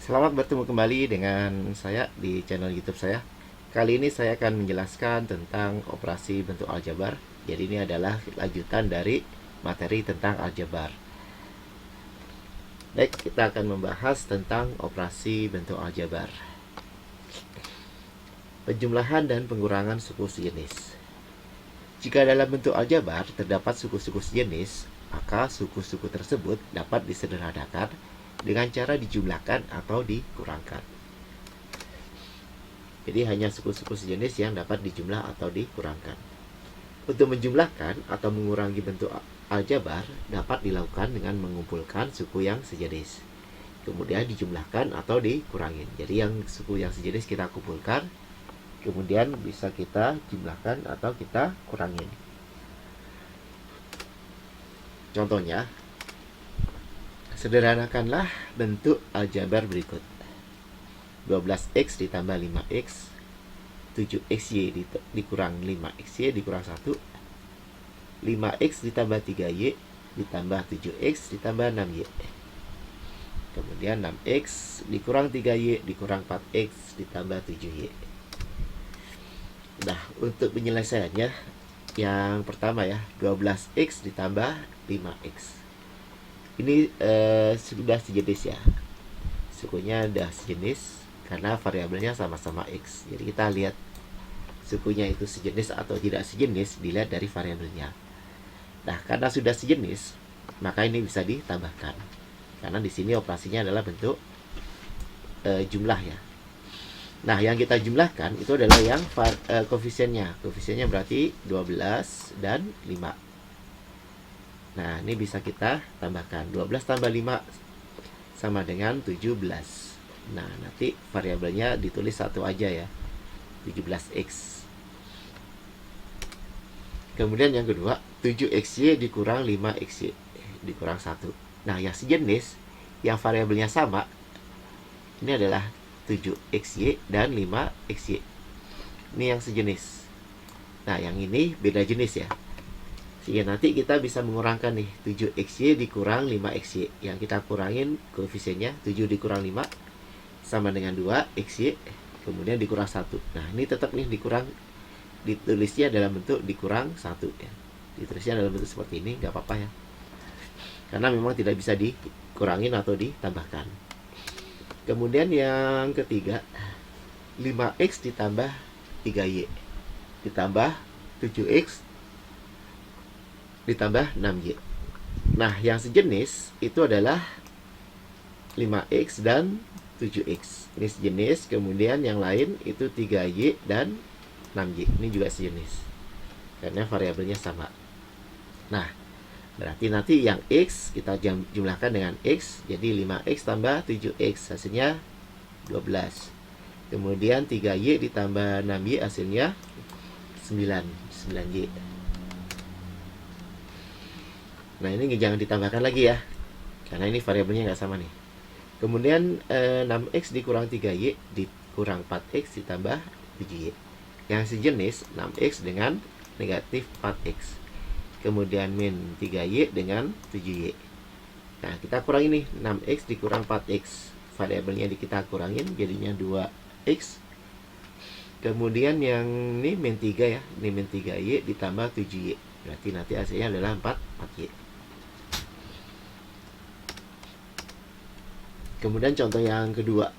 Selamat bertemu kembali dengan saya di channel YouTube saya. Kali ini saya akan menjelaskan tentang operasi bentuk aljabar. Jadi ini adalah lanjutan dari materi tentang aljabar. Baik, kita akan membahas tentang operasi bentuk aljabar. Penjumlahan dan pengurangan suku sejenis. Jika dalam bentuk aljabar terdapat suku-suku sejenis, maka suku-suku tersebut dapat disederhanakan dengan cara dijumlahkan atau dikurangkan. Jadi hanya suku-suku sejenis yang dapat dijumlah atau dikurangkan. Untuk menjumlahkan atau mengurangi bentuk aljabar dapat dilakukan dengan mengumpulkan suku yang sejenis. Kemudian dijumlahkan atau dikurangin. Jadi yang suku yang sejenis kita kumpulkan, kemudian bisa kita jumlahkan atau kita kurangin. Contohnya, sederhanakanlah bentuk aljabar berikut. 12x ditambah 5x, 7xy dikurang 5xy dikurang 1, 5x ditambah 3y ditambah 7x ditambah 6y. Kemudian 6x dikurang 3y dikurang 4x ditambah 7y. Nah, untuk penyelesaiannya, yang pertama ya, 12x ditambah 5x. Ini sudah sejenis ya. Sukunya sudah sejenis karena variabelnya sama-sama x. Jadi kita lihat sukunya itu sejenis atau tidak sejenis dilihat dari variabelnya. Nah, karena sudah sejenis, maka ini bisa ditambahkan. Karena di sini operasinya adalah bentuk jumlah ya. Nah, yang kita jumlahkan itu adalah yang koefisiennya. Koefisiennya berarti 12 dan 5. Nah, ini bisa kita tambahkan. 12 tambah 5 sama dengan 17. Nah, nanti variabelnya ditulis satu aja ya, 17x. Kemudian yang kedua, 7xy dikurang 5xy dikurang 1. Nah, yang sejenis, yang variabelnya sama, ini adalah 7xy dan 5xy. Ini yang sejenis. Nah, yang ini beda jenis ya. Sehingga nanti kita bisa mengurangkan nih, 7xy dikurang 5xy. Yang kita kurangin koefisiennya 7 dikurang 5 sama dengan 2xy, kemudian dikurang 1. Nah, ini tetap nih dikurang, ditulisnya dalam bentuk dikurang 1 ya. Ditulisnya dalam bentuk seperti ini, nggak apa-apa ya. Karena memang tidak bisa dikurangin atau ditambahkan. Kemudian yang ketiga, 5x ditambah 3y ditambah 7x ditambah 6y. Nah, yang sejenis itu adalah 5x dan 7x. Ini sejenis. Kemudian yang lain itu 3y dan 6y. Ini juga sejenis karena variabelnya sama. Nah, berarti nanti yang x kita jumlahkan dengan x. Jadi 5x tambah 7x hasilnya 12. Kemudian 3y ditambah 6y hasilnya 9y. Nah, ini jangan ditambahkan lagi ya, karena ini variabelnya nggak sama nih. Kemudian 6x dikurang 3y dikurang 4x ditambah 7y. Yang sejenis 6x dengan negatif 4x. Kemudian min 3y dengan 7y. Nah, kita kurang ini, 6x dikurang 4x. Variabelnya kita kurangin, jadinya 2x. Kemudian yang ini min 3 ya, ini min 3y ditambah 7y. Berarti nanti hasilnya adalah 4y. Kemudian contoh yang kedua,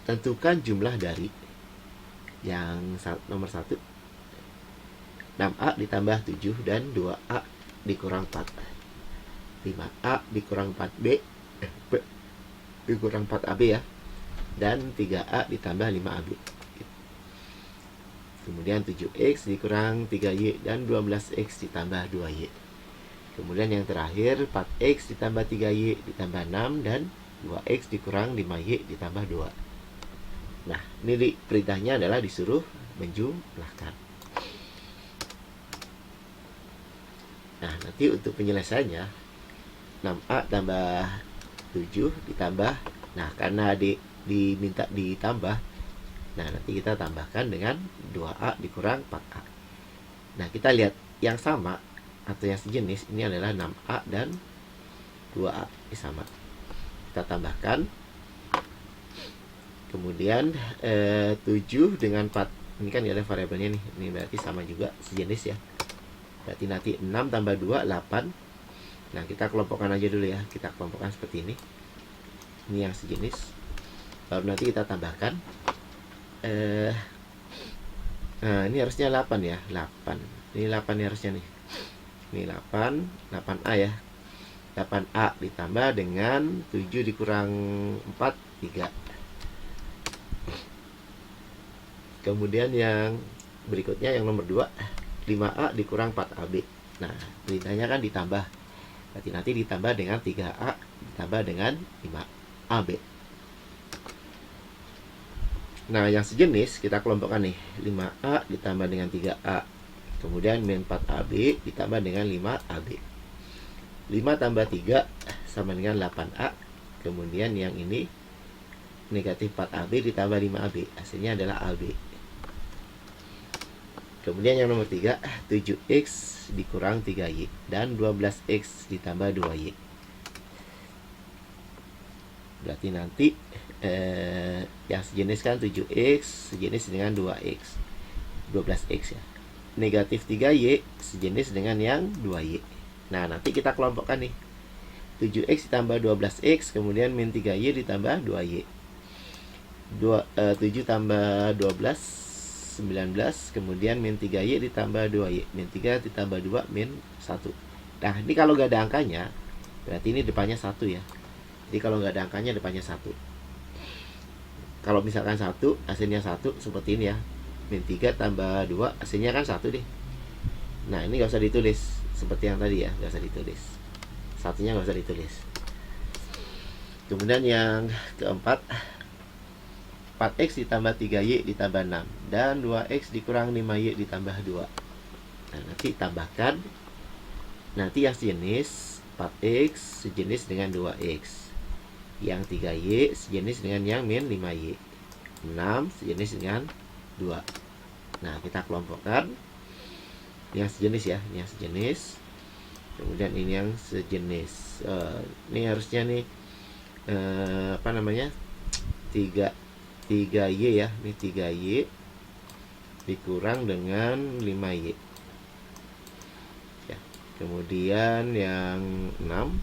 tentukan jumlah dari yang nomor 1, 6a ditambah 7 dan 2a dikurang 4, 5a dikurang 4b dikurang 4ab ya, dan 3a ditambah 5ab. Kemudian 7x dikurang 3y dan 12x ditambah 2y. Kemudian yang terakhir 4x ditambah 3y ditambah 6 dan 2x dikurang 5y ditambah 2. Nah, ini perintahnya adalah disuruh menjumlahkan. Nah, nanti untuk penyelesaiannya 6a tambah 7 ditambah, nah karena diminta ditambah, nah nanti kita tambahkan dengan 2a dikurang 4a. Nah, kita lihat yang sama atau yang sejenis ini adalah 6a dan 2a, ini sama. Kita tambahkan Kemudian 7 dengan 4, ini kan ada variabelnya nih, ini berarti sama juga sejenis ya. Berarti nanti 6 tambah 2 8. Nah, kita kelompokkan aja dulu ya. Kita kelompokkan seperti ini. Ini yang sejenis. Baru nanti kita tambahkan. Nah, ini harusnya 8 ya. 8. Ini 8 nih harusnya nih. Ini 8, 8A ya. 8A ditambah dengan 7 dikurang 4, 3. Kemudian yang berikutnya yang nomor 2, 5A dikurang 4AB. Nah, perintahnya kan ditambah. Berarti nanti ditambah dengan 3A ditambah dengan 5AB. Nah, yang sejenis kita kelompokkan nih. 5A ditambah dengan 3A. Kemudian min 4AB ditambah dengan 5AB. 5 tambah 3 sama dengan 8A. Kemudian yang ini negatif 4AB ditambah 5AB. Hasilnya adalah AB. Kemudian yang nomor 3, 7X dikurang 3Y. Dan 12X ditambah 2Y. Berarti nanti yang sejenis kan 7X sejenis dengan 2X. 12X ya. Negatif 3Y sejenis dengan yang 2Y. Nah, nanti kita kelompokkan nih. 7X ditambah 12X, kemudian min 3Y ditambah 2Y. 7 tambah 12 19, kemudian min 3Y ditambah 2Y. Min 3 ditambah 2, min 1. Nah, ini kalau nggak ada angkanya, berarti ini depannya 1 ya. Jadi kalau nggak ada angkanya, depannya 1. Kalau misalkan 1, hasilnya 1, seperti ini ya. Min 3 tambah 2, hasilnya kan 1 deh. Nah, ini nggak usah ditulis. Seperti yang tadi ya, nggak usah ditulis. Satunya nggak usah ditulis. Kemudian yang keempat, 4X ditambah 3Y ditambah 6. Dan 2X dikurang 5Y ditambah 2. Nah, nanti tambahkan. Nanti yang sejenis 4X sejenis dengan 2X. Yang 3Y sejenis dengan yang min 5Y. 6 sejenis dengan 2. Nah, kita kelompokkan. Yang sejenis ya, yang sejenis. Kemudian ini yang sejenis. Ini harusnya nih 3Y ya. Ini 3Y dikurang dengan 5Y. Ya. Kemudian yang 6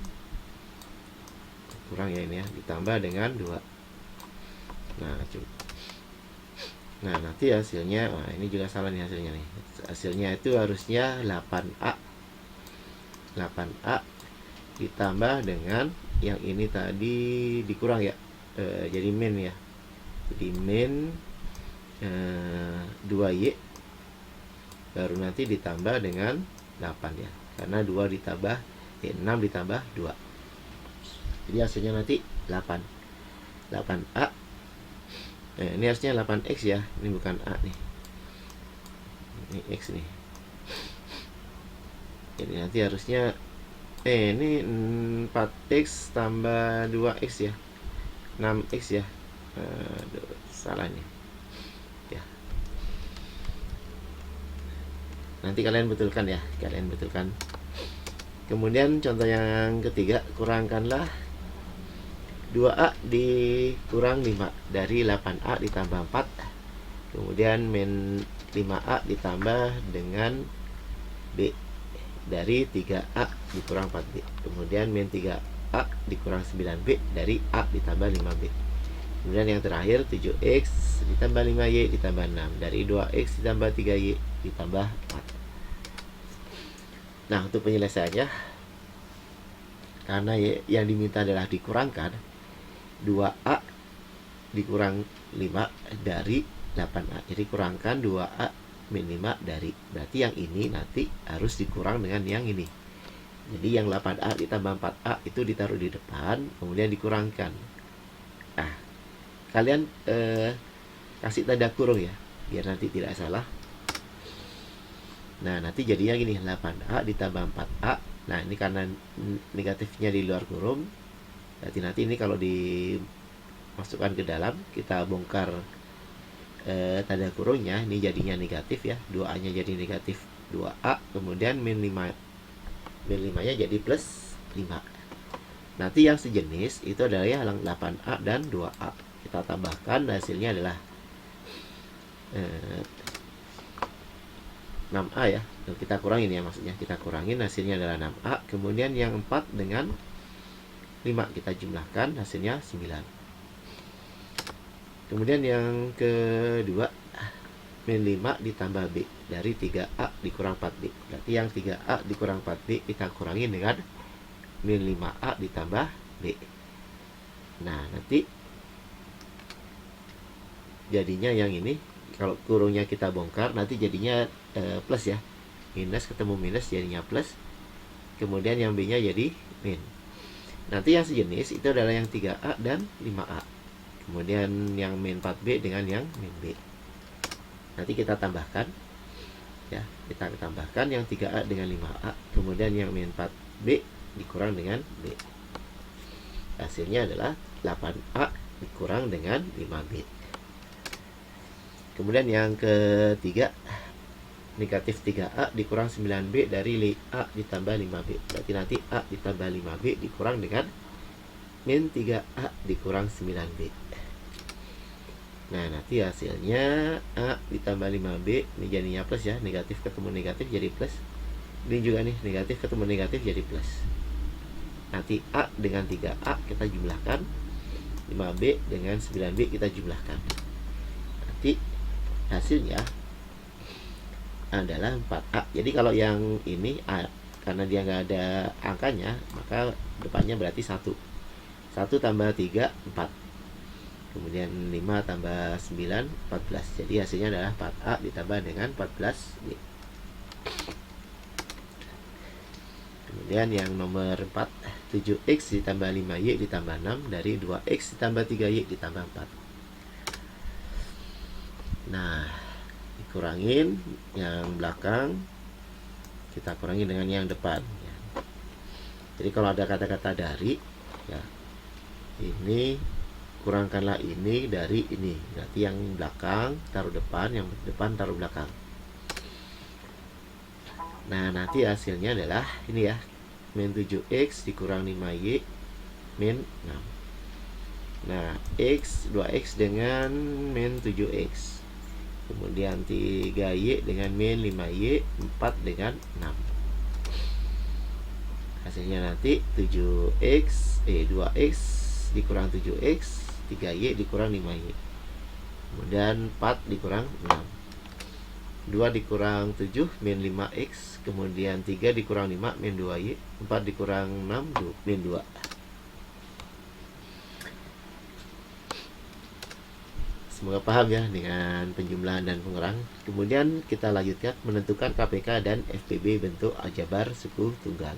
kurang ya ini ya, ditambah dengan 2. Nah, nanti hasilnya, ini juga salah nih hasilnya nih. Hasilnya itu harusnya 8A. 8A ditambah dengan yang ini tadi dikurang ya. Jadi min ya. Jadi min 2Y baru nanti ditambah dengan 8 ya. Karena 6 ditambah 2. Jadi hasilnya nanti 8. 8A. Ini harusnya 8X ya. Ini bukan A nih. Ini X nih. Jadi nanti harusnya ini 4X tambah 2X ya. 6X ya. Salah nih. Ya. Nanti kalian betulkan ya. Kalian betulkan. Kemudian contoh yang ketiga, kurangkanlah 2A dikurang 5 dari 8A ditambah 4. Kemudian min 5A ditambah dengan B dari 3A dikurang 4B. Kemudian min 3A dikurang 9B dari A ditambah 5B. Kemudian yang terakhir 7X ditambah 5Y ditambah 6 dari 2X ditambah 3Y ditambah 4. Nah, untuk penyelesaiannya, karena yang diminta adalah dikurangkan 2A dikurang 5 dari 8A. Jadi kurangkan 2A min 5 dari. Berarti yang ini nanti harus dikurang dengan yang ini. Jadi yang 8A ditambah 4A itu ditaruh di depan, kemudian dikurangkan. Nah, kalian kasih tanda kurung ya, biar nanti tidak salah. Nah, nanti jadinya gini, 8A ditambah 4A. Nah, ini karena negatifnya di luar kurung, berarti nanti ini kalau dimasukkan ke dalam, kita bongkar tanda kurungnya, ini jadinya negatif ya. 2A nya jadi negatif 2A. Kemudian min 5 nya jadi plus 5. Nanti yang sejenis itu adalah yang 8A dan 2A. kita tambahkan, hasilnya adalah 6A ya. Kita kurangin ya, maksudnya kita kurangin, hasilnya adalah 6A. Kemudian yang 4 dengan 5 kita jumlahkan, hasilnya 9. Kemudian yang kedua, min 5 ditambah B dari 3A dikurang 4B. Berarti yang 3A dikurang 4B kita kurangin dengan min 5A ditambah B. Nah, nanti jadinya yang ini, kalau kurungnya kita bongkar, nanti jadinya plus ya. Minus ketemu minus jadinya plus. Kemudian yang B nya jadi min. Nanti yang sejenis itu adalah yang 3A dan 5A. Kemudian yang min 4B dengan yang min B. Nanti kita tambahkan ya, kita tambahkan yang 3A dengan 5A. Kemudian yang min 4B dikurang dengan B. Hasilnya adalah 8A dikurang dengan 5B. Kemudian yang ketiga, negatif 3A dikurang 9B dari A ditambah 5B. Berarti nanti A ditambah 5B dikurang dengan min 3A dikurang 9B. Nah, nanti hasilnya A ditambah 5B, ini jadinya plus ya, negatif ketemu negatif jadi plus. Ini juga nih, negatif ketemu negatif jadi plus. Nanti A dengan 3A kita jumlahkan, 5B dengan 9B kita jumlahkan. Nanti hasilnya adalah 4A. Jadi kalau yang ini A, karena dia nggak ada angkanya, maka depannya berarti 1. 1 tambah 3, 4. Kemudian 5 tambah 9, 14. Jadi hasilnya adalah 4A ditambah dengan 14B. Kemudian yang nomor 4, 7X ditambah 5Y ditambah 6 dari 2X ditambah 3Y ditambah 4. Nah, dikurangin yang belakang, kita kurangi dengan yang depan ya. Jadi kalau ada kata-kata dari ya, ini kurangkanlah ini dari ini, berarti yang belakang taruh depan, yang depan taruh belakang. Nah, nanti hasilnya adalah ini ya, min 7X dikurang 5Y min 6. Nah, X 2X dengan min 7X. Kemudian 3Y dengan min 5Y, 4 dengan 6. Hasilnya nanti 2X dikurang 7X, 3Y dikurang 5Y. Kemudian 4 dikurang 6. 2 dikurang 7 min 5X. Kemudian 3 dikurang 5 min 2Y. 4 dikurang 6 min 2. Semoga paham ya dengan penjumlahan dan pengurangan. Kemudian kita lanjutkan menentukan KPK dan FPB bentuk aljabar suku tunggal.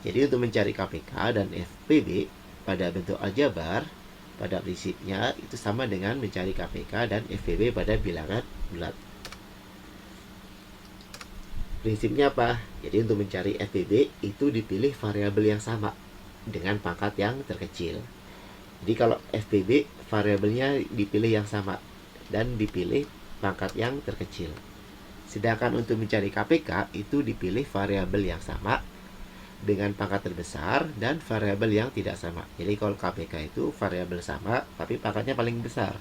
Jadi untuk mencari KPK dan FPB pada bentuk aljabar, pada prinsipnya itu sama dengan mencari KPK dan FPB pada bilangan bulat. Prinsipnya apa? Jadi untuk mencari FPB itu dipilih variabel yang sama dengan pangkat yang terkecil. Jadi kalau FPB variabelnya dipilih yang sama dan dipilih pangkat yang terkecil. Sedangkan untuk mencari KPK itu dipilih variabel yang sama dengan pangkat terbesar dan variabel yang tidak sama. Jadi kalau KPK itu variabel sama tapi pangkatnya paling besar.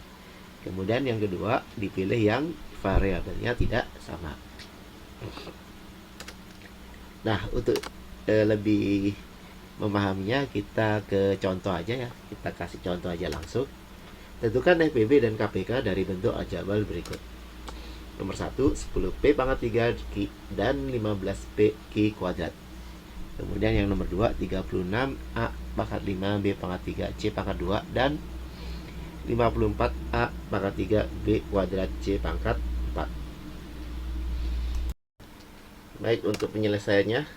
Kemudian yang kedua dipilih yang variabelnya tidak sama. Nah, untuk lebih memahaminya kita ke contoh aja ya. Kita kasih contoh aja langsung. Tentukan FPB dan KPK dari bentuk aljabar berikut. Nomor 1, 10P pangkat 3 Q dan 15P Q kuadrat. Kemudian yang nomor 2, 36A pangkat 5 B pangkat 3 C pangkat 2 dan 54A pangkat 3 B kuadrat C pangkat 4. Baik, untuk penyelesaiannya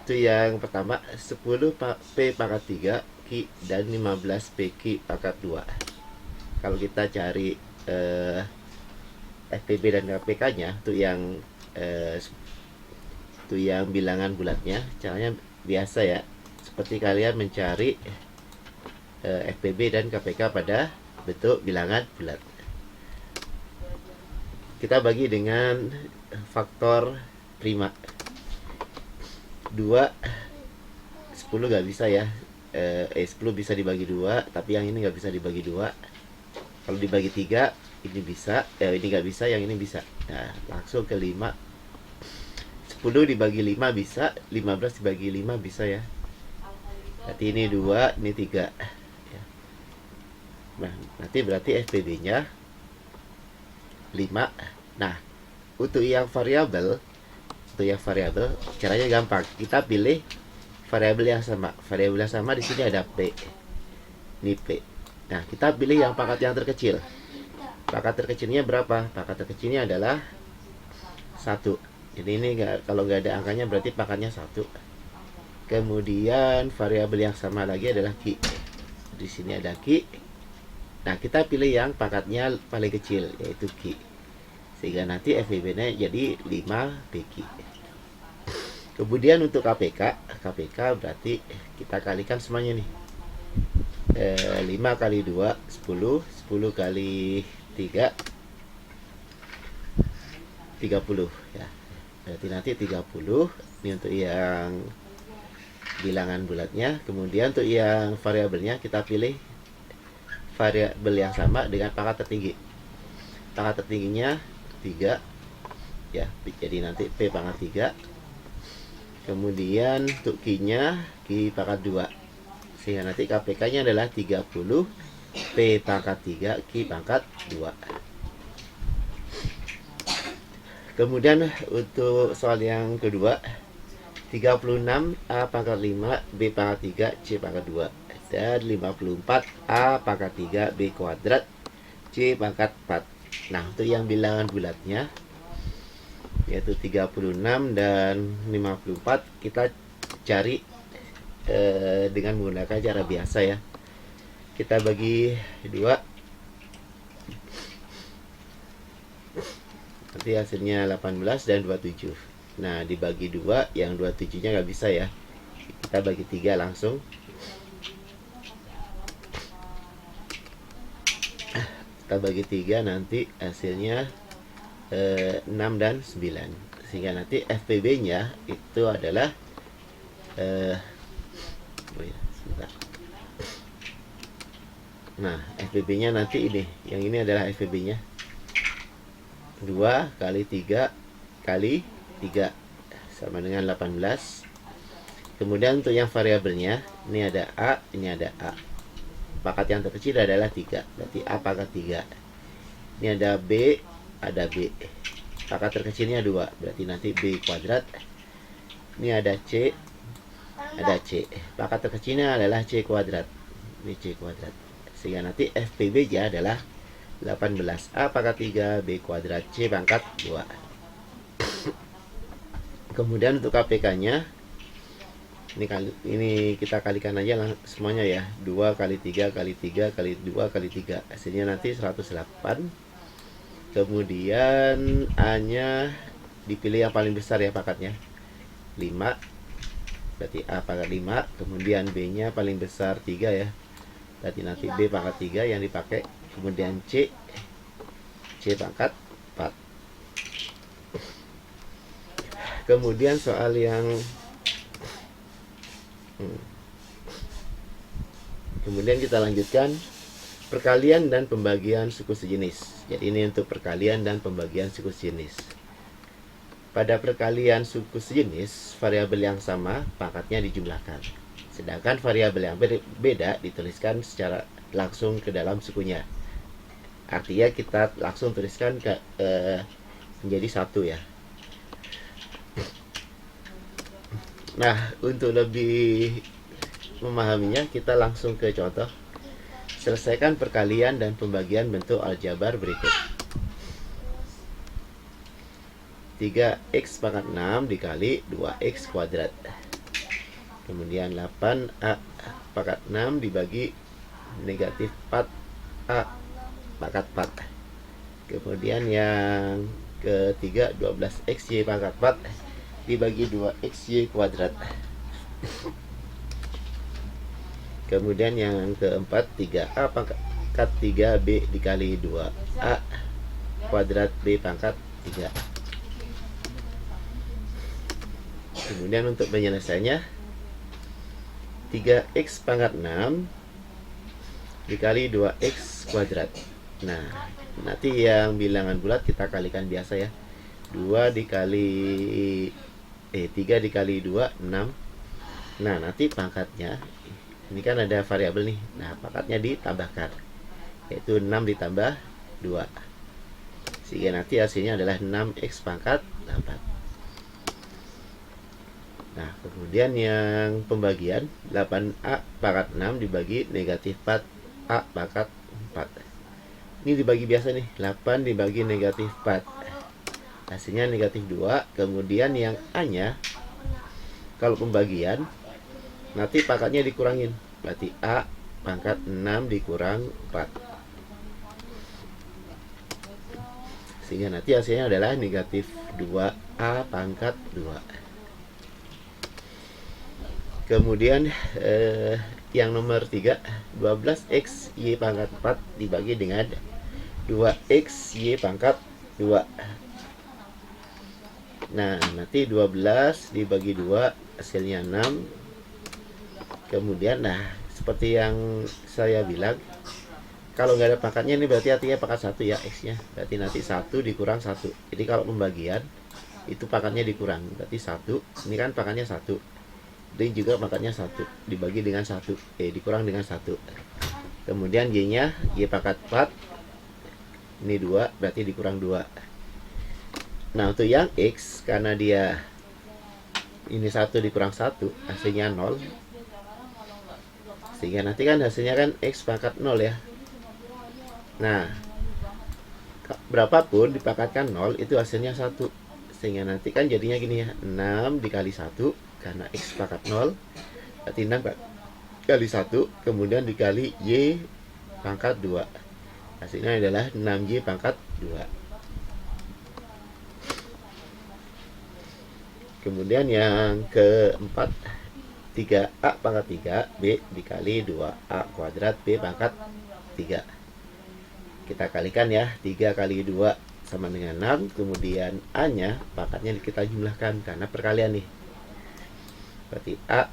itu yang pertama 10P pangkat 3 Q dan 15P Q pangkat 2. Kalau kita cari FPB dan KPK nya itu yang bilangan bulatnya, caranya biasa ya, seperti kalian mencari FPB dan KPK pada bentuk bilangan bulat. Kita bagi dengan faktor prima. 2 10 gak bisa ya, 10 bisa dibagi 2, tapi yang ini nggak bisa dibagi 2. Kalau dibagi 3, ini bisa, ini nggak bisa, yang ini bisa. Nah, langsung ke 5. 10 dibagi 5 bisa, 15 dibagi 5 bisa ya. Berarti ini 2, ini 3. Ya. Nah, nanti berarti FPB-nya 5. Nah, untuk yang variabel, caranya gampang. Kita pilih variabel yang sama. Variabel yang sama di sini ada P. Ini P. Nah, kita pilih yang pangkat yang terkecil. Pangkat terkecilnya berapa? Pangkat terkecilnya adalah 1. Jadi ini kalau nggak ada angkanya berarti pangkatnya 1. Kemudian variabel yang sama lagi adalah Q. Di sini ada Q. Nah, kita pilih yang pangkatnya paling kecil, yaitu Q. Sehingga nanti FEB-nya jadi 5 PQ. Kemudian untuk KPK berarti kita kalikan semuanya nih. 5 kali 2, 10. 10 kali 3, 30 ya. Berarti nanti 30. Ini untuk yang bilangan bulatnya. Kemudian untuk yang variabelnya kita pilih variabel yang sama dengan pangkat tertinggi. Pangkat tertingginya 3 ya. Jadi nanti P pangkat 3. Kemudian untuk Q-nya Q pangkat 2. Sehingga nanti KPK-nya adalah 30 P pangkat 3 Q pangkat 2. Kemudian untuk soal yang kedua, 36 A pangkat 5 B pangkat 3 C pangkat 2 dan 54 A pangkat 3 B kuadrat C pangkat 4. Nah, untuk yang bilangan bulatnya yaitu 36 dan 54 kita cari dengan menggunakan cara biasa ya. Kita bagi 2, nanti hasilnya 18 dan 27. Nah, dibagi 2, yang 27 nya nggak bisa ya, kita bagi 3 langsung. Kita bagi 3, nanti hasilnya 6 dan 9. Sehingga nanti FPB nya itu adalah nah, FPB nya nanti ini, yang ini adalah FPB nya 2 kali 3 kali 3 sama dengan 18. Kemudian untuk yang variabelnya, ini ada A, ini ada A. Pangkat yang terkecil adalah 3, berarti A pangkat 3. Ini ada B, ada B. Pangkat terkecilnya 2, berarti nanti B kuadrat. Ini ada C, ada C. Pangkat terkecilnya adalah C kuadrat. Ini C kuadrat. Sehingga nanti FPB-nya adalah 18 A pangkat 3 B kuadrat C pangkat 2. Kemudian untuk KPK-nya, ini kita kalikan aja semuanya ya. 2 kali 3 kali 3 kali 2 kali 3. Hasilnya nanti 108. Kemudian A-nya dipilih yang paling besar ya pangkatnya, 5. Berarti A pangkat 5. Kemudian B-nya paling besar 3 ya. Berarti nanti B pangkat 3 yang dipakai. Kemudian C pangkat 4. Kemudian soal yang kemudian kita lanjutkan perkalian dan pembagian suku sejenis. Jadi ini untuk perkalian dan pembagian suku sejenis. Pada perkalian suku sejenis, variabel yang sama pangkatnya dijumlahkan. Sedangkan variabel yang beda dituliskan secara langsung ke dalam sukunya. Artinya kita langsung tuliskan menjadi 1 ya. Nah, untuk lebih memahaminya, kita langsung ke contoh. Selesaikan perkalian dan pembagian bentuk aljabar berikut. 3x pangkat 6 dikali 2x kuadrat. Kemudian 8a pangkat 6 dibagi negatif 4a pangkat 4. Kemudian yang ketiga 12xy pangkat 4 dibagi 2xy kuadrat. Kemudian yang keempat 3a pangkat 3b dikali 2a kuadrat b pangkat 3. Kemudian untuk penyelesaiannya 3x pangkat 6 dikali 2x kuadrat. Nah, nanti yang bilangan bulat kita kalikan biasa ya. 3 dikali 2, 6. Nah, nanti pangkatnya, ini kan ada variabel nih. Nah, pangkatnya ditambahkan, yaitu 6 ditambah 2. Sehingga nanti hasilnya adalah 6x pangkat 8. Nah, kemudian yang pembagian 8a pangkat 6 dibagi negatif 4a pangkat 4. Ini dibagi biasa nih, 8 dibagi negatif 4. Hasilnya negatif 2. Kemudian yang a-nya, kalau pembagian, nanti pangkatnya dikurangin. Berarti a pangkat 6 dikurang 4. Sehingga nanti hasilnya adalah negatif 2a pangkat 2. Kemudian yang nomor 3, 12x y pangkat 4 dibagi dengan 2x y pangkat 2. Nah, nanti 12 dibagi 2 hasilnya 6. Kemudian, nah, seperti yang saya bilang, kalau nggak ada pangkatnya ini berarti artinya pangkat 1 ya, x-nya. Berarti nanti 1 dikurang 1. Jadi kalau pembagian itu pangkatnya dikurang, berarti 1. Ini kan pangkatnya 1. Ini juga pangkatnya 1 dibagi dengan 1, dikurang dengan 1. Kemudian y-nya y pangkat 4. Ini 2, berarti dikurang 2. Nah, untuk yang x, karena dia ini 1 dikurang 1, hasilnya 0. Sehingga nanti kan hasilnya kan x pangkat 0 ya. Nah, berapapun dipangkatkan 0 itu hasilnya 1. Sehingga nanti kan jadinya gini ya, 6 dikali 1, karena x pangkat 0, berarti 6 kali 1, kemudian dikali y pangkat 2. Hasilnya adalah 6y pangkat 2. Kemudian yang keempat, 3a pangkat 3 b dikali 2a kuadrat b pangkat 3. Kita kalikan ya, 3 kali 2 sama dengan 6. Kemudian a-nya pangkatnya kita jumlahkan karena perkalian nih. Berarti a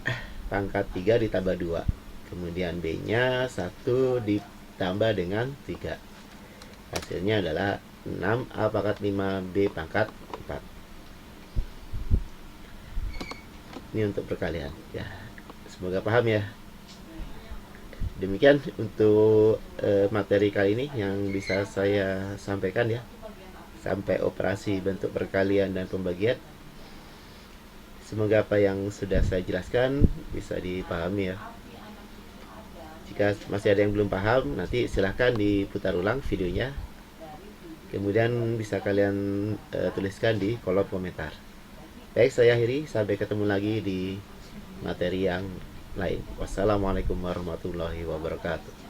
pangkat 3 ditambah 2. Kemudian b-nya 1 ditambah dengan 3. Hasilnya adalah 6a pangkat 5 b pangkat 4. Ini untuk perkalian ya. Semoga paham ya. Demikian untuk materi kali ini yang bisa saya sampaikan ya. Sampai operasi bentuk perkalian dan pembagian. Semoga apa yang sudah saya jelaskan bisa dipahami ya. Jika masih ada yang belum paham, nanti silahkan diputar ulang videonya. Kemudian bisa kalian tuliskan di kolom komentar. Baik, saya akhiri. Sampai ketemu lagi di materi yang lain. Wassalamualaikum warahmatullahi wabarakatuh.